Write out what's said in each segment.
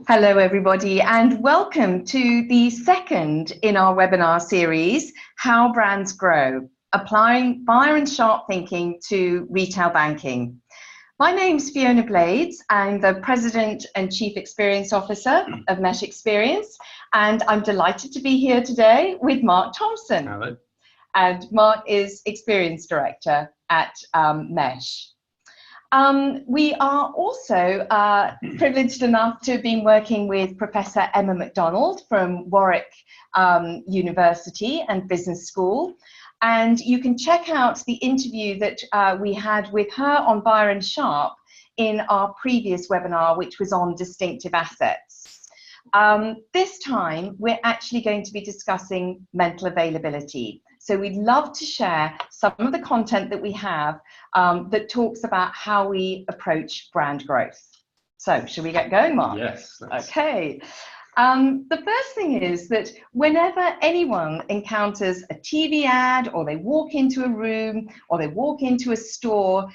Hello everybody, and welcome to the second in our webinar series, How Brands Grow, Applying Byron Sharp Thinking to Retail Banking. My name's Fiona Blades. I'm the President and Chief Experience Officer of Mesh Experience, and I'm delighted to be here today with Mark Thompson. Hello. And Mark is Experience Director at Mesh. We are also privileged enough to have been working with Professor Emma MacDonald from Warwick University and Business School. And you can check out the interview that we had with her on Byron Sharp in our previous webinar, which was on distinctive assets. This time, we're actually going to be discussing mental availability. So we'd love to share some of the content that we have that talks about how we approach brand growth. So shall we get going, Mark? Yes. Okay. The first thing is that whenever anyone encounters a TV ad, or they walk into a room, or they walk into a store,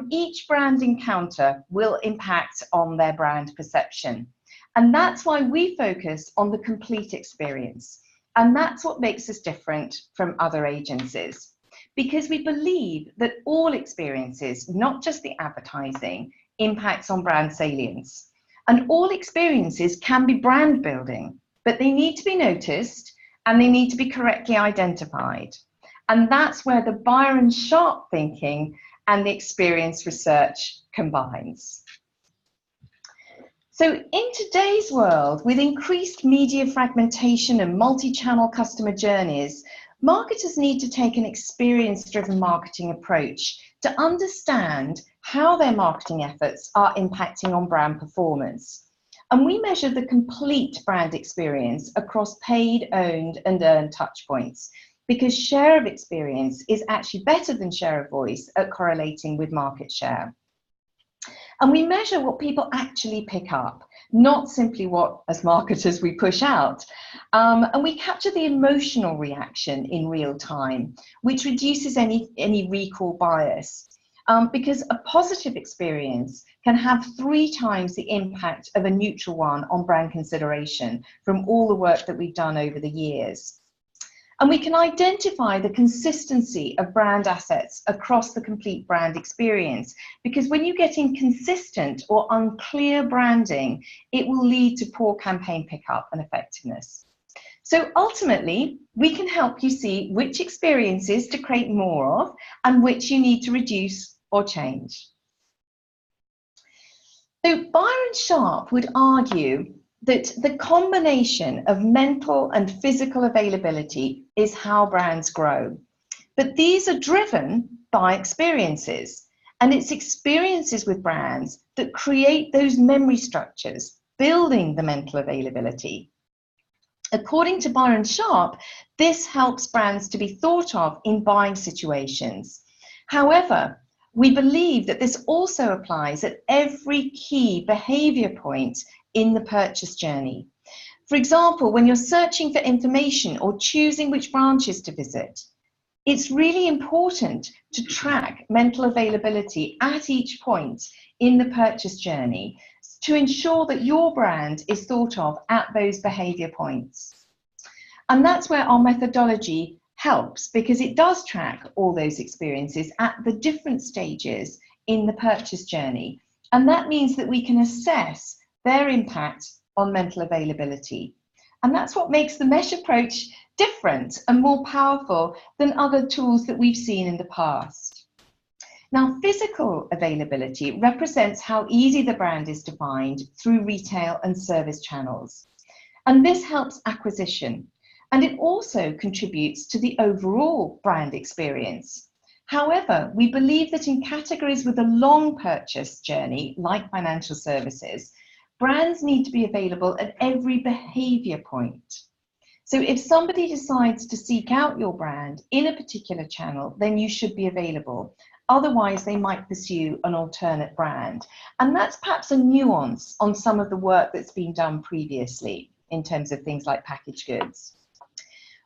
each brand encounter will impact on their brand perception. And that's why we focus on the complete experience. And that's what makes us different from other agencies, because we believe that all experiences, not just the advertising, impacts on brand salience. And all experiences can be brand building, but they need to be noticed and they need to be correctly identified. And that's where the Byron Sharp thinking and the experience research combines. So in today's world, with increased media fragmentation and multi-channel customer journeys, marketers need to take an experience-driven marketing approach to understand how their marketing efforts are impacting on brand performance. And we measure the complete brand experience across paid, owned, and earned touchpoints, because share of experience is actually better than share of voice at correlating with market share. And we measure what people actually pick up, not simply what, as marketers, we push out. And we capture the emotional reaction in real time, which reduces any recall bias. Because a positive experience can have 3 times the impact of a neutral one on brand consideration from all the work that we've done over the years. And we can identify the consistency of brand assets across the complete brand experience, because when you get inconsistent or unclear branding, it will lead to poor campaign pickup and effectiveness. So ultimately, we can help you see which experiences to create more of and which you need to reduce or change. So Byron Sharp would argue that the combination of mental and physical availability is how brands grow. But these are driven by experiences, and it's experiences with brands that create those memory structures, building the mental availability. According to Byron Sharp, this helps brands to be thought of in buying situations. However, we believe that this also applies at every key behavior point in the purchase journey. For example, when you're searching for information or choosing which branches to visit, it's really important to track mental availability at each point in the purchase journey to ensure that your brand is thought of at those behavior points. And that's where our methodology helps, because it does track all those experiences at the different stages in the purchase journey. And that means that we can assess their impact on mental availability. And that's what makes the Mesh approach different and more powerful than other tools that we've seen in the past. Now, physical availability represents how easy the brand is to find through retail and service channels. And this helps acquisition, and it also contributes to the overall brand experience. However, we believe that in categories with a long purchase journey, like financial services, brands need to be available at every behavior point. So if somebody decides to seek out your brand in a particular channel, then you should be available. Otherwise, they might pursue an alternate brand. And that's perhaps a nuance on some of the work that's been done previously in terms of things like packaged goods.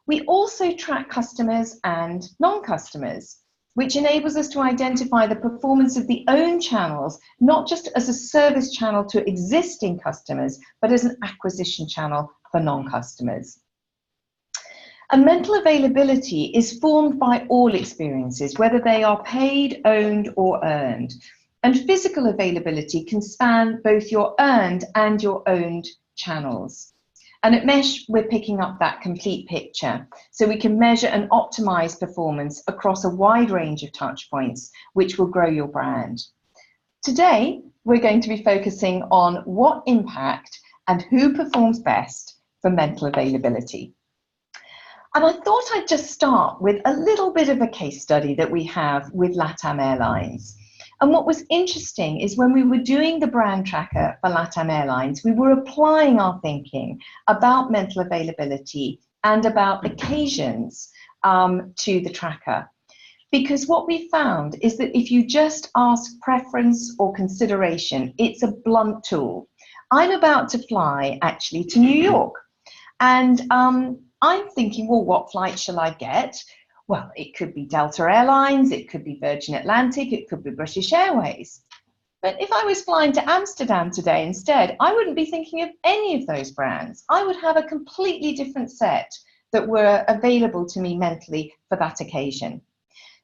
We also track customers and non-customers. which enables us to identify the performance of the own channels, not just as a service channel to existing customers, but as an acquisition channel for non-customers. And mental availability is formed by all experiences, whether they are paid, owned, or earned. And physical availability can span both your earned and your owned channels. And at Mesh, we're picking up that complete picture, so we can measure and optimize performance across a wide range of touch points, which will grow your brand. Today, we're going to be focusing on what impact and who performs best for mental availability. And I thought I'd just start with a little bit of a case study that we have with LATAM Airlines. And what was interesting is when we were doing the brand tracker for LATAM Airlines, we were applying our thinking about mental availability and about occasions to the tracker. Because what we found is that if you just ask preference or consideration, it's a blunt tool. I'm about to fly actually to New York, and I'm thinking, well, what flight shall I get? Well, it could be Delta Airlines, it could be Virgin Atlantic, it could be British Airways. But if I was flying to Amsterdam today instead, I wouldn't be thinking of any of those brands. I would have a completely different set that were available to me mentally for that occasion.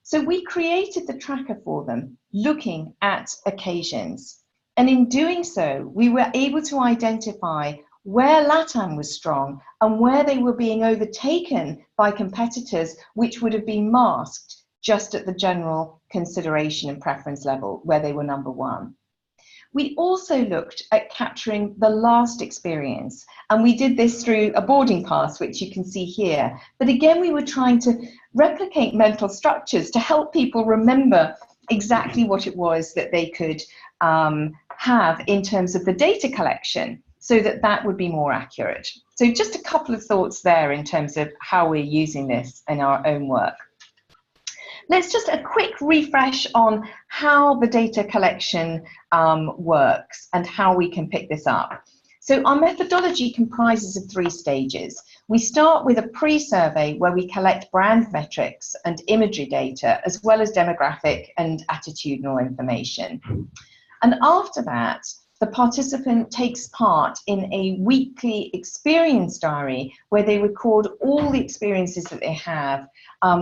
So we created the tracker for them, looking at occasions. And in doing so, we were able to identify where LATAM was strong and where they were being overtaken by competitors which would have been masked just at the general consideration and preference level where they were number one. We also looked at capturing the last experience, and we did this through a boarding pass, which you can see here. But again, we were trying to replicate mental structures to help people remember exactly what it was that they could have in terms of the data collection, so that that would be more accurate. So just a couple of thoughts there in terms of how we're using this in our own work. Let's just a quick refresh on how the data collection works and how we can pick this up. So our methodology comprises of 3 stages. We start with a pre-survey where we collect brand metrics and imagery data, as well as demographic and attitudinal information. And after that, the participant takes part in a weekly experience diary where they record all the experiences that they have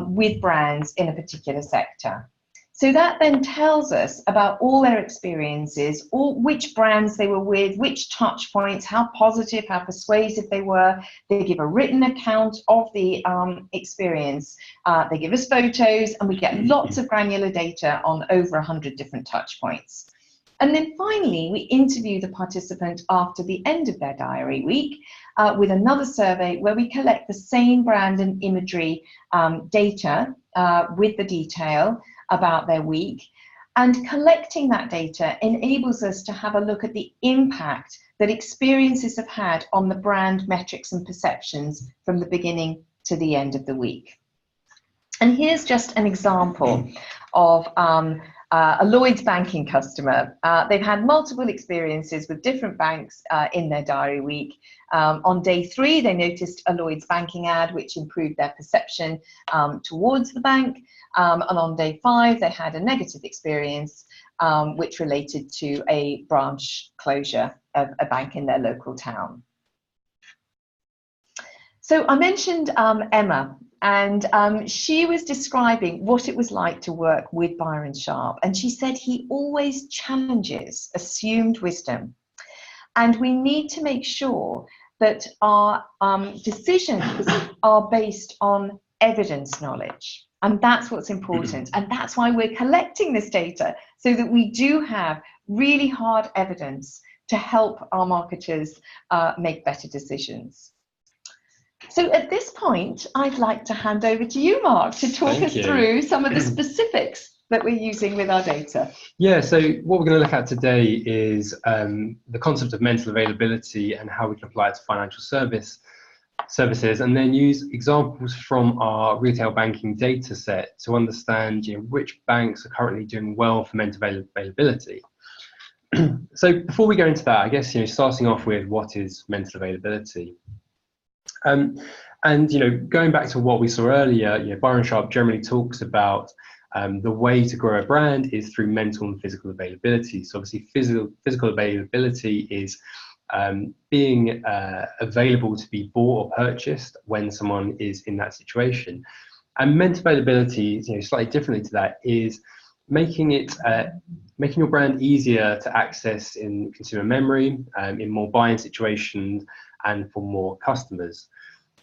with brands in a particular sector. So that then tells us about all their experiences, which brands they were with, which touch points, how positive, how persuasive they were. They give a written account of the experience. They give us photos, and we get lots of granular data on over 100 different touch points. And then finally, we interview the participant after the end of their diary week with another survey where we collect the same brand and imagery data with the detail about their week. And collecting that data enables us to have a look at the impact that experiences have had on the brand metrics and perceptions from the beginning to the end of the week. And here's just an example of a Lloyds banking customer. They've had multiple experiences with different banks in their diary week. On day 3, they noticed a Lloyds banking ad which improved their perception towards the bank. And on day 5, they had a negative experience which related to a branch closure of a bank in their local town. So I mentioned Emma, and she was describing what it was like to work with Byron Sharp, and she said he always challenges assumed wisdom, and we need to make sure that our decisions are based on evidence knowledge, and that's what's important, and that's why we're collecting this data, so that we do have really hard evidence to help our marketers make better decisions. So at this point, I'd like to hand over to you, Mark, to talk us through some of the specifics that we're using with our data. Yeah, so what we're going to look at today is the concept of mental availability and how we can apply it to financial services, and then use examples from our retail banking data set to understand which banks are currently doing well for mental availability. So before we go into that, I guess starting off with what is mental availability. And going back to what we saw earlier, Byron Sharp generally talks about the way to grow a brand is through mental and physical availability. So obviously physical availability is being available to be bought or purchased when someone is in that situation. And mental availability, slightly differently to that, is making your brand easier to access in consumer memory, in more buying situations, and for more customers.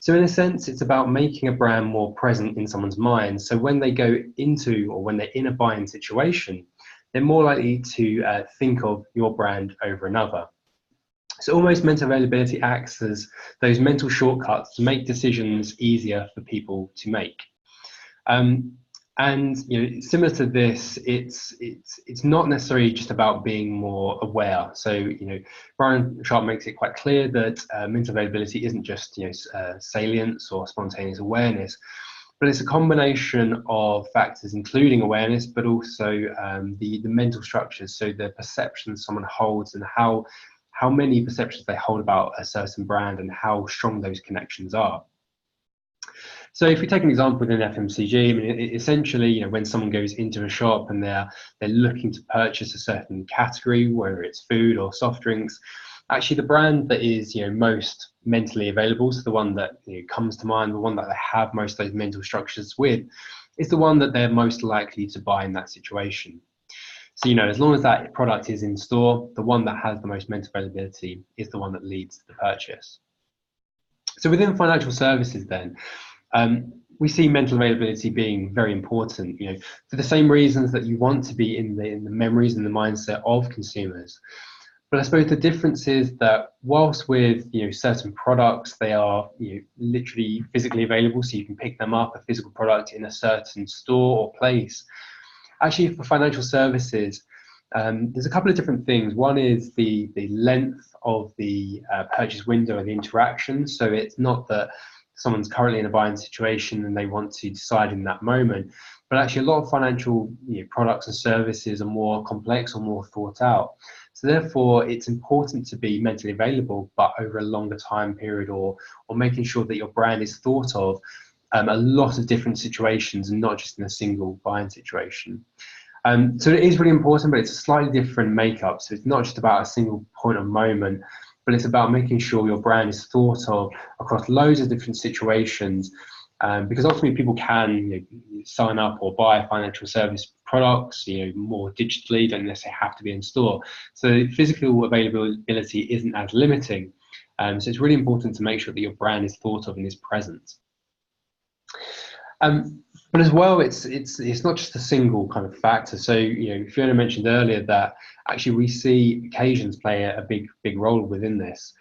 So in a sense, it's about making a brand more present in someone's mind. So when they go into, or when they're in a buying situation, they're more likely to think of your brand over another. So almost mental availability acts as those mental shortcuts to make decisions easier for people to make. And similar to this, it's not necessarily just about being more aware. So Byron Sharp makes it quite clear that mental availability isn't just salience or spontaneous awareness, but it's a combination of factors, including awareness, but also the mental structures. So the perceptions someone holds, and how many perceptions they hold about a certain brand, and how strong those connections are. So if we take an example within FMCG, I mean, essentially, when someone goes into a shop and they're looking to purchase a certain category, whether it's food or soft drinks, actually the brand that is most mentally available, so the one that comes to mind, the one that they have most of those mental structures with, is the one that they're most likely to buy in that situation. So as long as that product is in store, the one that has the most mental availability is the one that leads to the purchase. So within financial services then, we see mental availability being very important, for the same reasons that you want to be in the memories and the mindset of consumers. But I suppose the difference is that whilst with certain products, they are literally physically available, so you can pick them up, a physical product in a certain store or place. Actually, for financial services, there's a couple of different things. One is the length of the purchase window and the interaction. So it's not that someone's currently in a buying situation and they want to decide in that moment, but actually a lot of financial products and services are more complex or more thought out. So therefore, it's important to be mentally available, but over a longer time period, or making sure that your brand is thought of a lot of different situations and not just in a single buying situation. So it is really important, but it's a slightly different makeup. So it's not just about a single point of moment, but it's about making sure your brand is thought of across loads of different situations, because ultimately people can sign up or buy financial service products more digitally, don't necessarily have to be in store. So physical availability isn't as limiting. So it's really important to make sure that your brand is thought of and is present. But as well, it's not just a single kind of factor. So Fiona mentioned earlier that actually we see occasions play a big role within this.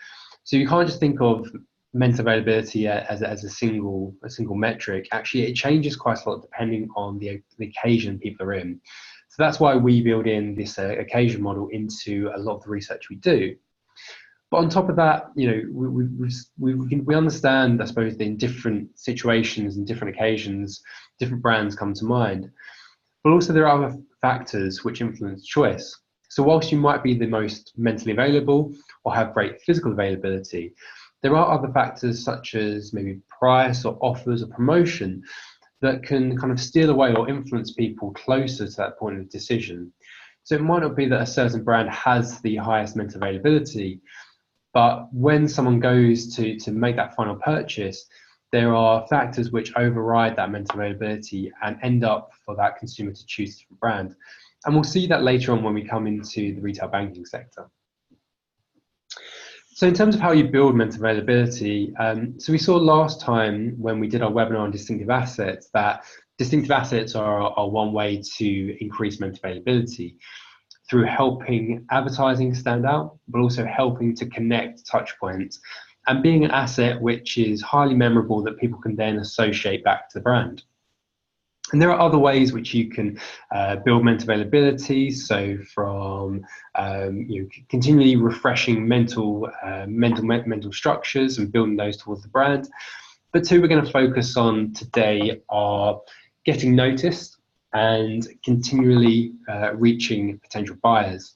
So you can't just think of mental availability as a single metric. Actually, it changes quite a lot depending on the occasion people are in. So that's why we build in this occasion model into a lot of the research we do. But on top of that, we understand, I suppose, that in different situations and different occasions, different brands come to mind. But also there are other factors which influence choice. So whilst you might be the most mentally available or have great physical availability, there are other factors such as maybe price or offers or promotion that can kind of steal away or influence people closer to that point of decision. So it might not be that a certain brand has the highest mental availability, but when someone goes to make that final purchase, there are factors which override that mental availability and end up for that consumer to choose a different brand. And we'll see that later on when we come into the retail banking sector. So in terms of how you build mental availability, so we saw last time when we did our webinar on distinctive assets that distinctive assets are one way to increase mental availability through helping advertising stand out, but also helping to connect touch points and being an asset which is highly memorable that people can then associate back to the brand. And there are other ways which you can build mental availability. So from continually refreshing mental structures and building those towards the brand. But two we're going to focus on today are getting noticed and continually reaching potential buyers.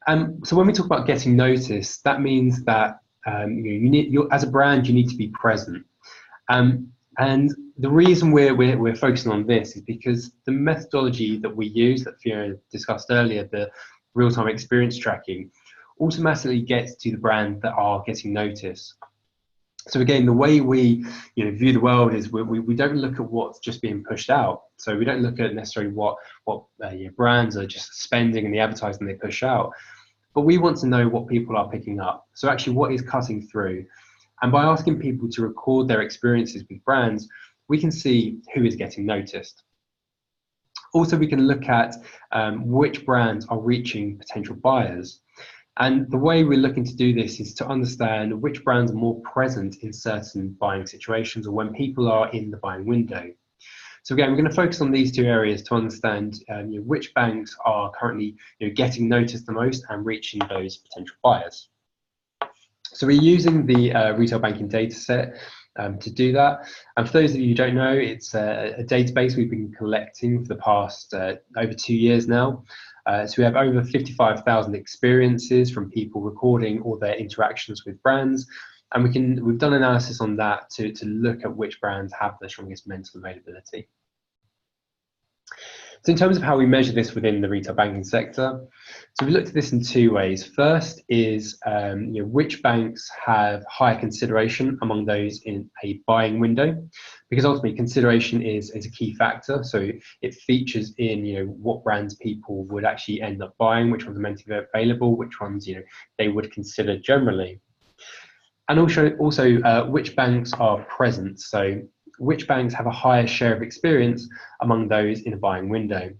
So when we talk about getting noticed, that means that as a brand, you need to be present. And The reason we're focusing on this is because the methodology that we use, that Fiona discussed earlier, the real-time experience tracking, automatically gets to the brands that are getting noticed. So again, the way we view the world is we don't look at what's just being pushed out. So we don't look at necessarily what brands are just spending and the advertising they push out, but we want to know what people are picking up. So actually, what is cutting through? And by asking people to record their experiences with brands, we can see who is getting noticed. Also, we can look at which brands are reaching potential buyers. And the way we're looking to do this is to understand which brands are more present in certain buying situations or when people are in the buying window. So again, we're going to focus on these two areas to understand which banks are currently getting noticed the most and reaching those potential buyers. So we're using the retail banking data set to do that. And for those of you who don't know, it's a database we've been collecting for the past over 2 years now. So we have over 55,000 experiences from people recording all their interactions with brands. And we've done analysis on that to look at which brands have the strongest mental availability. So in terms of how we measure this within the retail banking sector, so we looked at this in 2 ways. First is which banks have higher consideration among those in a buying window, because ultimately consideration is a key factor. So it features in what brands people would actually end up buying, which ones are mentally available, which ones they would consider generally, and also which banks are present. So which banks have a higher share of experience among those in a buying window.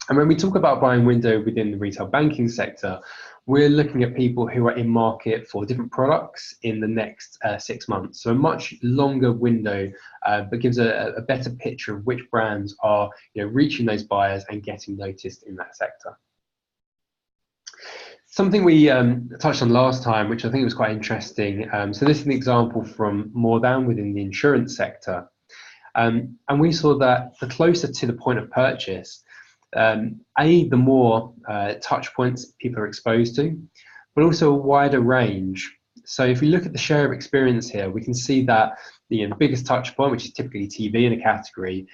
And when we talk about buying window within the retail banking sector, we're looking at people who are in market for different products in the next 6 months. So a much longer window, but gives a better picture of which brands are reaching those buyers and getting noticed in that sector. Something we touched on last time, which I think was quite interesting. So this is an example from More Than within the insurance sector. And we saw that the closer to the point of purchase, the more touch points people are exposed to, but also a wider range. So if we look at the share of experience here, we can see that the biggest touch point, which is typically TV in a category,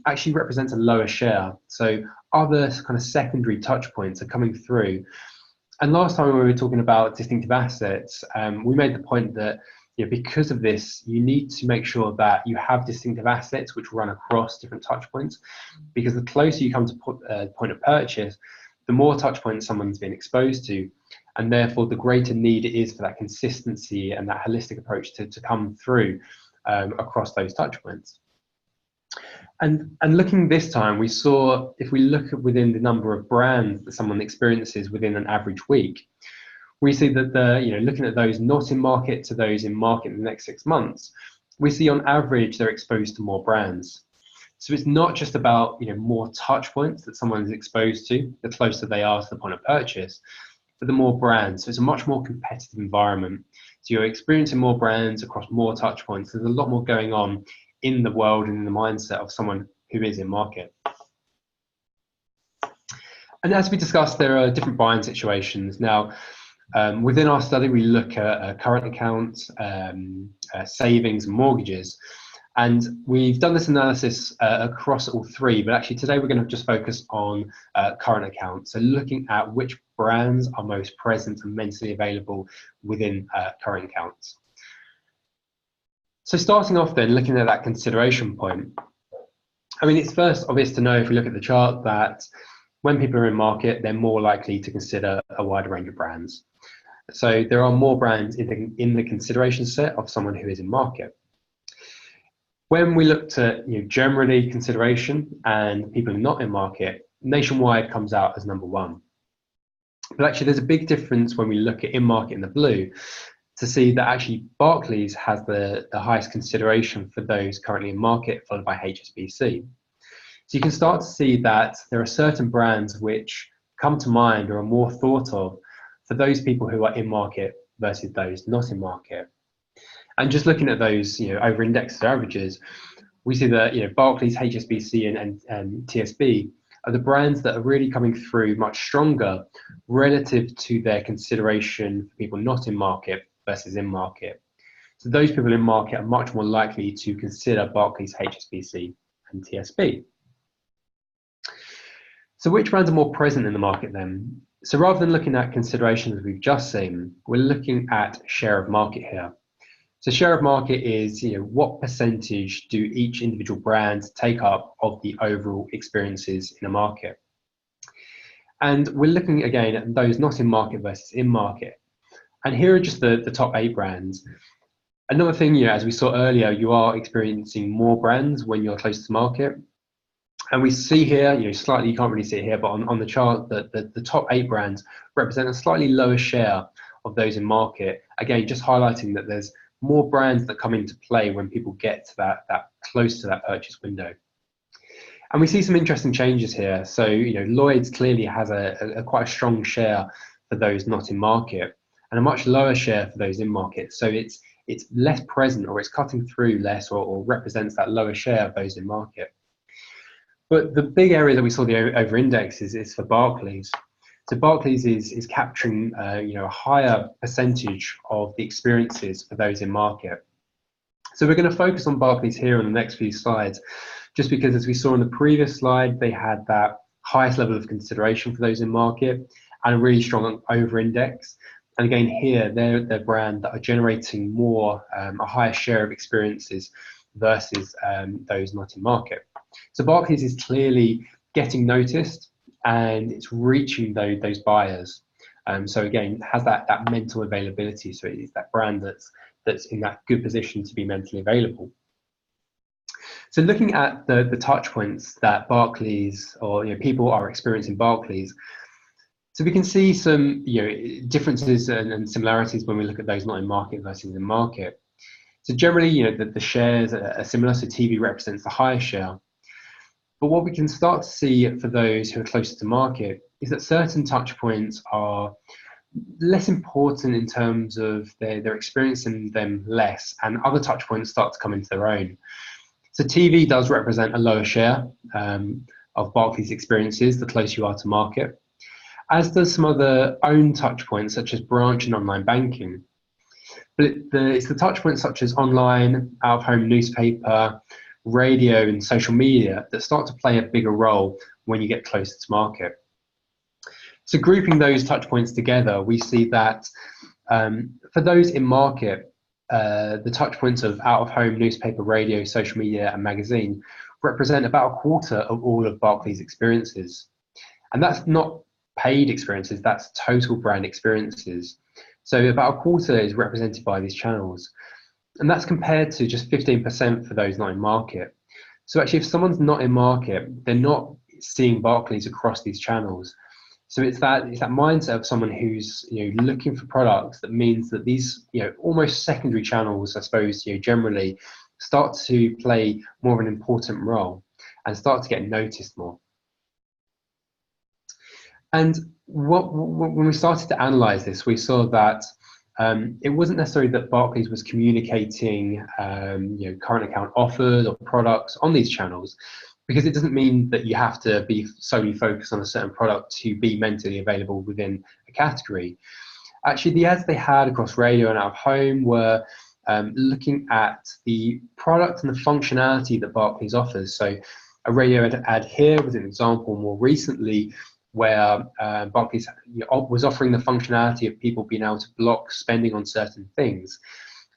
actually represents a lower share. So other kind of secondary touch points are coming through. And last time when we were talking about distinctive assets, we made the point that because of this, you need to make sure that you have distinctive assets which run across different touch points, because the closer you come to point of purchase, the more touch points someone's been exposed to, and therefore the greater need it is for that consistency and that holistic approach to come through across those touch points. And looking this time, we saw, if we look at within the number of brands that someone experiences within an average week, we see that looking at those not in market to those in market in the next 6 months, we see on average they're exposed to more brands. So it's not just about more touch points that someone is exposed to, the closer they are to the point of purchase, but the more brands. So it's a much more competitive environment. So you're experiencing more brands across more touch points. There's a lot more going on in the world and in the mindset of someone who is in market. And as we discussed, there are different buying situations. Now, within our study, we look at current accounts, savings and mortgages. And we've done this analysis across all 3, but actually today we're going to just focus on current accounts. So looking at which brands are most present and mentally available within current accounts. So starting off then, looking at that consideration point, I mean, it's first obvious to know if we look at the chart that when people are in market, they're more likely to consider a wider range of brands. So there are more brands in the consideration set of someone who is in market. When we looked at generally consideration and people who are not in market, Nationwide comes out as number 1. But actually there's a big difference when we look at in market in the blue to see that actually Barclays has the highest consideration for those currently in market, followed by HSBC. So you can start to see that there are certain brands which come to mind or are more thought of for those people who are in market versus those not in market. And just looking at those over indexed averages, we see that Barclays, HSBC and TSB are the brands that are really coming through much stronger relative to their consideration for people not in market versus in market. So those people in market are much more likely to consider Barclays, HSBC and TSB. So which brands are more present in the market then? So rather than looking at considerations we've just seen, we're looking at share of market here. So share of market is, what percentage do each individual brand take up of the overall experiences in a market? And we're looking again at those not in market versus in market. And here are just the top 8 brands. Another thing, as we saw earlier, you are experiencing more brands when you're close to market. And we see here, slightly, you can't really see it here, but on the chart, that the top 8 brands represent a slightly lower share of those in market. Again, just highlighting that there's more brands that come into play when people get to that close to that purchase window. And we see some interesting changes here. So, Lloyd's clearly has a quite a strong share for those not in market, and a much lower share for those in market. So it's less present, or it's cutting through less, or represents that lower share of those in market. But the big area that we saw the over-index is for Barclays. So Barclays is capturing a higher percentage of the experiences for those in market. So we're going to focus on Barclays here in the next few slides, just because, as we saw in the previous slide, they had that highest level of consideration for those in market and a really strong over-index. And again, here, they're brand that are generating more, a higher share of experiences versus those not in market. So Barclays is clearly getting noticed, and it's reaching those buyers. So again, it has that mental availability. So it's that brand that's in that good position to be mentally available. So looking at the touch points that Barclays, or people are experiencing Barclays, so we can see some differences and similarities when we look at those not in market versus in market. So generally, the shares are similar. So TV represents the highest share. But what we can start to see for those who are closer to market is that certain touch points are less important in terms of they're experiencing them less, and other touch points start to come into their own. So TV does represent a lower share of Barclays experiences the closer you are to market, as does some other own touch points such as branch and online banking. But it's the touch points such as online, out-of-home newspaper, radio and social media that start to play a bigger role when you get closer to market. So grouping those touch points together, we see that for those in market, the touch points of out-of-home newspaper, radio, social media and magazine represent about a quarter of all of Barclays experiences. And that's not paid experiences, that's total brand experiences. So about a quarter is represented by these channels. And that's compared to just 15% for those not in market. So actually, if someone's not in market, they're not seeing Barclays across these channels. So it's that mindset of someone who's looking for products that means that these almost secondary channels, I suppose, generally start to play more of an important role and start to get noticed more. And when we started to analyze this, we saw that it wasn't necessarily that Barclays was communicating current account offers or products on these channels, because it doesn't mean that you have to be solely focused on a certain product to be mentally available within a category. Actually, the ads they had across radio and out of home were looking at the product and the functionality that Barclays offers. So a radio ad here was an example more recently where Barclays was offering the functionality of people being able to block spending on certain things.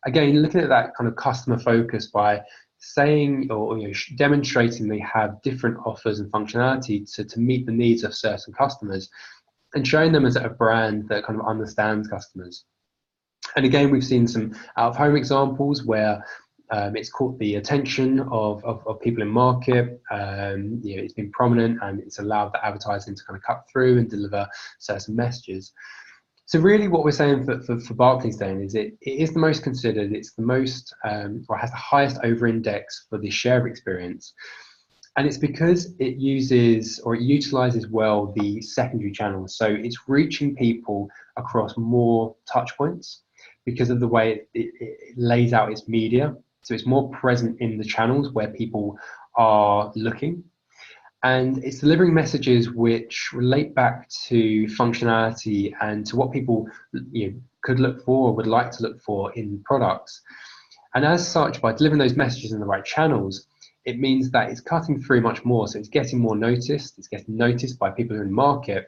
Again, looking at that kind of customer focus by saying or demonstrating they have different offers and functionality to meet the needs of certain customers, and showing them as a brand that kind of understands customers. And again, we've seen some out-of-home examples where it's caught the attention of people in market. It's been prominent, and it's allowed the advertising to kind of cut through and deliver certain messages. So really what we're saying for Barclays then is it is the most considered, it's the most, or has the highest over-index for the share of experience. And it's because it utilizes well the secondary channels. So it's reaching people across more touch points because of the way it lays out its media. So it's more present in the channels where people are looking. And it's delivering messages which relate back to functionality and to what people could look for or would like to look for in products. And as such, by delivering those messages in the right channels, it means that it's cutting through much more. So it's getting more noticed, it's getting noticed by people who are in the market,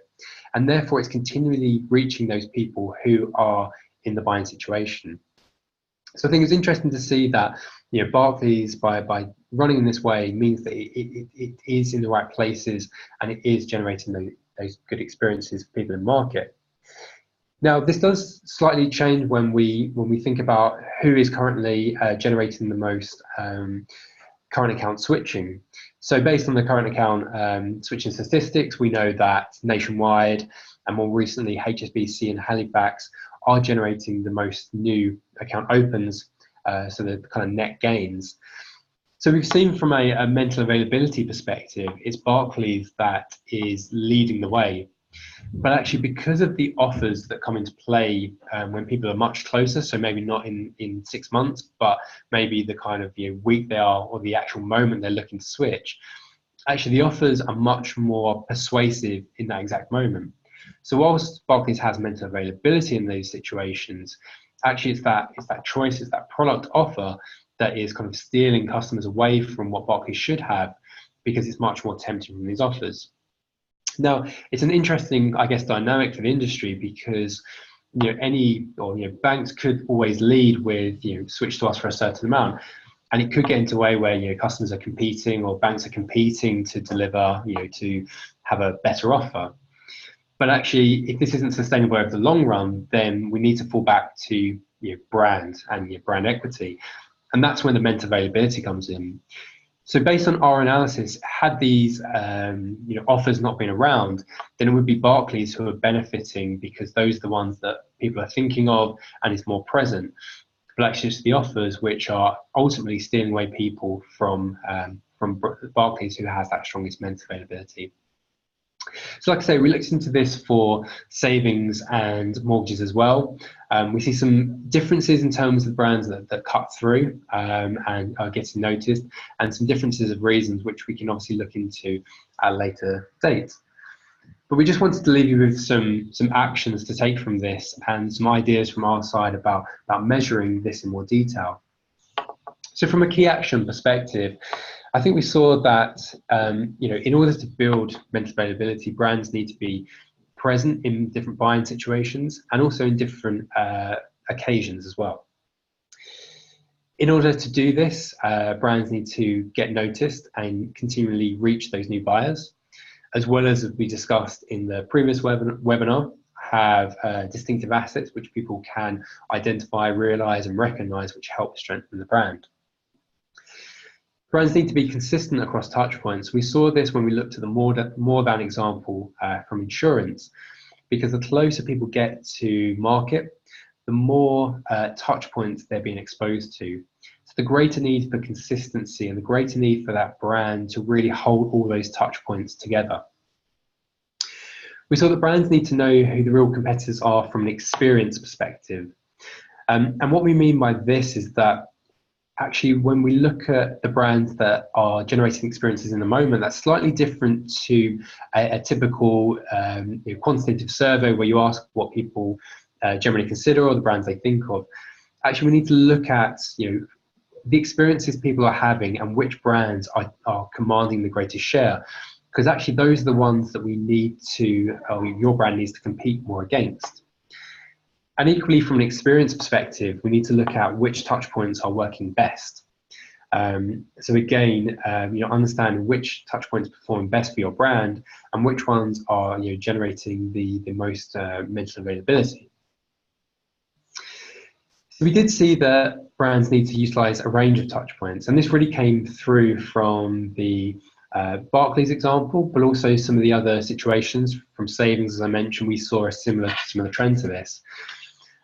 and therefore it's continually reaching those people who are in the buying situation. So I think it's interesting to see that, you know, Barclays, by running in this way, means that it is in the right places and it is generating those good experiences for people in the market. Now, this does slightly change when we think about who is currently generating the most current account switching. So based on the current account switching statistics, we know that Nationwide and more recently HSBC and Halifax are generating the most new account opens, so the kind of net gains. So we've seen from a mental availability perspective, it's Barclays that is leading the way. But actually, because of the offers that come into play when people are much closer, so maybe not in 6 months, but maybe the kind of week they are or the actual moment they're looking to switch, actually the offers are much more persuasive in that exact moment. So whilst Barclays has mental availability in those situations, actually it's that choice, it's that product offer that is kind of stealing customers away from what Barclays should have, because it's much more tempting from these offers. Now, it's an interesting, I guess, dynamic for the industry, because banks could always lead with switch to us for a certain amount, and it could get into a way where customers are competing or banks are competing to deliver, to have a better offer. But actually, if this isn't sustainable over the long run, then we need to fall back to brand and brand equity, and that's when the mental availability comes in. So based on our analysis, had these offers not been around, then it would be Barclays who are benefiting, because those are the ones that people are thinking of and is more present. But actually it's the offers which are ultimately stealing away people from Barclays, who has that strongest mental availability. So like I say, we looked into this for savings and mortgages as well. We see some differences in terms of the brands that cut through and are getting noticed, and some differences of reasons which we can obviously look into at a later date. But we just wanted to leave you with some actions to take from this and some ideas from our side about measuring this in more detail. So from a key action perspective, I think we saw that in order to build mental availability, brands need to be present in different buying situations and also in different occasions as well. In order to do this, brands need to get noticed and continually reach those new buyers, as well as we discussed in the previous webinar, have distinctive assets which people can identify, realize and recognize, which help strengthen the brand. Brands need to be consistent across touch points. We saw this when we looked at the more than example from insurance, because the closer people get to market, the more touch points they're being exposed to. So the greater need for consistency and the greater need for that brand to really hold all those touch points together. We saw that brands need to know who the real competitors are from an experience perspective. And what we mean by this is that actually, when we look at the brands that are generating experiences in the moment, that's slightly different to a typical quantitative survey where you ask what people generally consider or the brands they think of. Actually, we need to look at the experiences people are having and which brands are commanding the greatest share, because actually those are the ones that we need to, your brand needs to compete more against. And equally, from an experience perspective, we need to look at which touch points are working best. So again, understanding which touch points perform best for your brand and which ones are generating the most mental availability. So we did see that brands need to utilize a range of touch points, and this really came through from the Barclays example, but also some of the other situations from savings. As I mentioned, we saw a similar trend to this.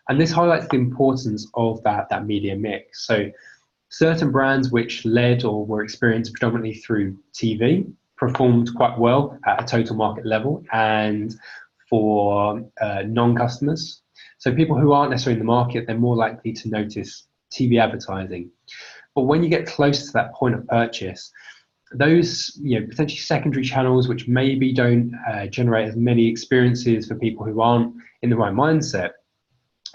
And this highlights the importance of that media mix. So certain brands which led or were experienced predominantly through TV performed quite well at a total market level and for non-customers. So people who aren't necessarily in the market, they're more likely to notice TV advertising. But when you get close to that point of purchase, those potentially secondary channels which maybe don't generate as many experiences for people who aren't in the right mindset,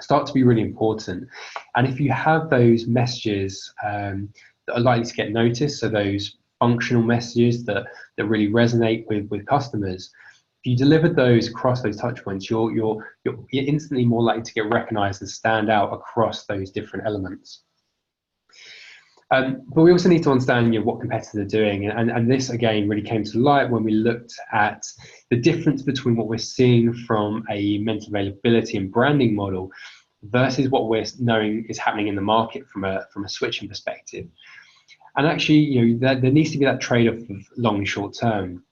start to be really important. And if you have those messages that are likely to get noticed, so those functional messages that really resonate with customers, if you deliver those across those touch points, you're instantly more likely to get recognized and stand out across those different elements. But we also need to understand what competitors are doing, and this again really came to light when we looked at the difference between what we're seeing from a mental availability and branding model versus what we're knowing is happening in the market from a switching perspective. And actually, there needs to be that trade-off of long and short term.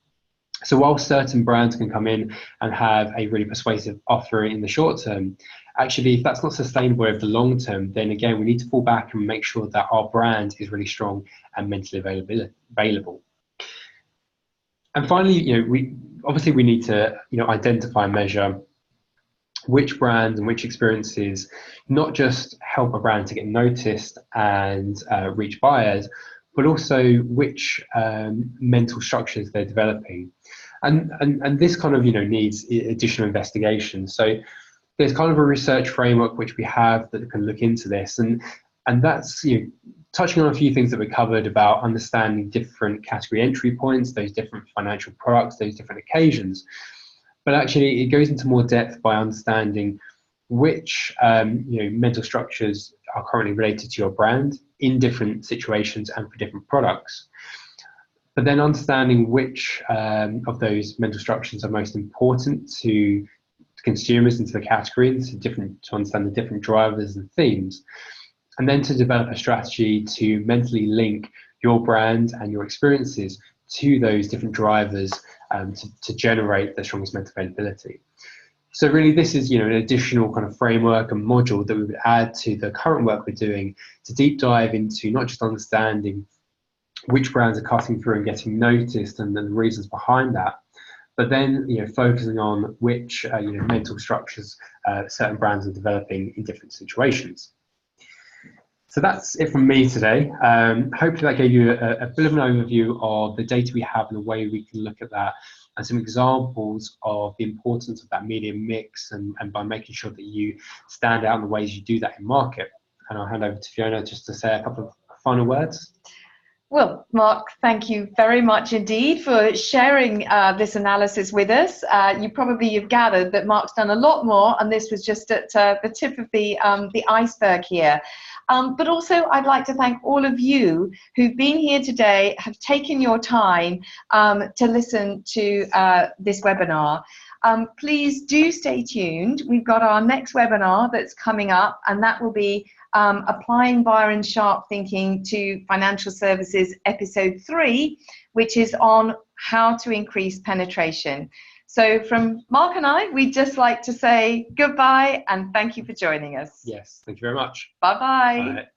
So while certain brands can come in and have a really persuasive offer in the short term, actually, if that's not sustainable over the long term, then again, we need to fall back and make sure that our brand is really strong and mentally available. And finally, we need to identify and measure which brands and which experiences not just help a brand to get noticed and reach buyers, but also which mental structures they're developing. And this kind of needs additional investigation. So there's kind of a research framework which we have that can look into this, and that's touching on a few things that we covered about understanding different category entry points, those different financial products, those different occasions. But actually, it goes into more depth by understanding which mental structures are currently related to your brand in different situations and for different products. But then understanding which of those mental structures are most important to consumers into the category, to understand the different drivers and themes, and then to develop a strategy to mentally link your brand and your experiences to those different drivers to generate the strongest mental availability. So really, this is an additional kind of framework and module that we would add to the current work we're doing to deep dive into not just understanding which brands are cutting through and getting noticed and the reasons behind that, but then focusing on which mental structures certain brands are developing in different situations. So that's it from me today. Hopefully that gave you a bit of an overview of the data we have and the way we can look at that, and some examples of the importance of that media mix, and by making sure that you stand out in the ways you do that in market. And I'll hand over to Fiona just to say a couple of final words. Well, Mark, thank you very much indeed for sharing this analysis with us. You've gathered that Mark's done a lot more, and this was just at the tip of the iceberg here. But also, I'd like to thank all of you who've been here today, have taken your time to listen to this webinar. Please do stay tuned. We've got our next webinar that's coming up, and that will be applying Byron's sharp thinking to financial services, episode 3, which is on how to increase penetration. So from Mark and I, we'd just like to say goodbye and thank you for joining us. Yes, thank you very much. Bye-bye. Bye.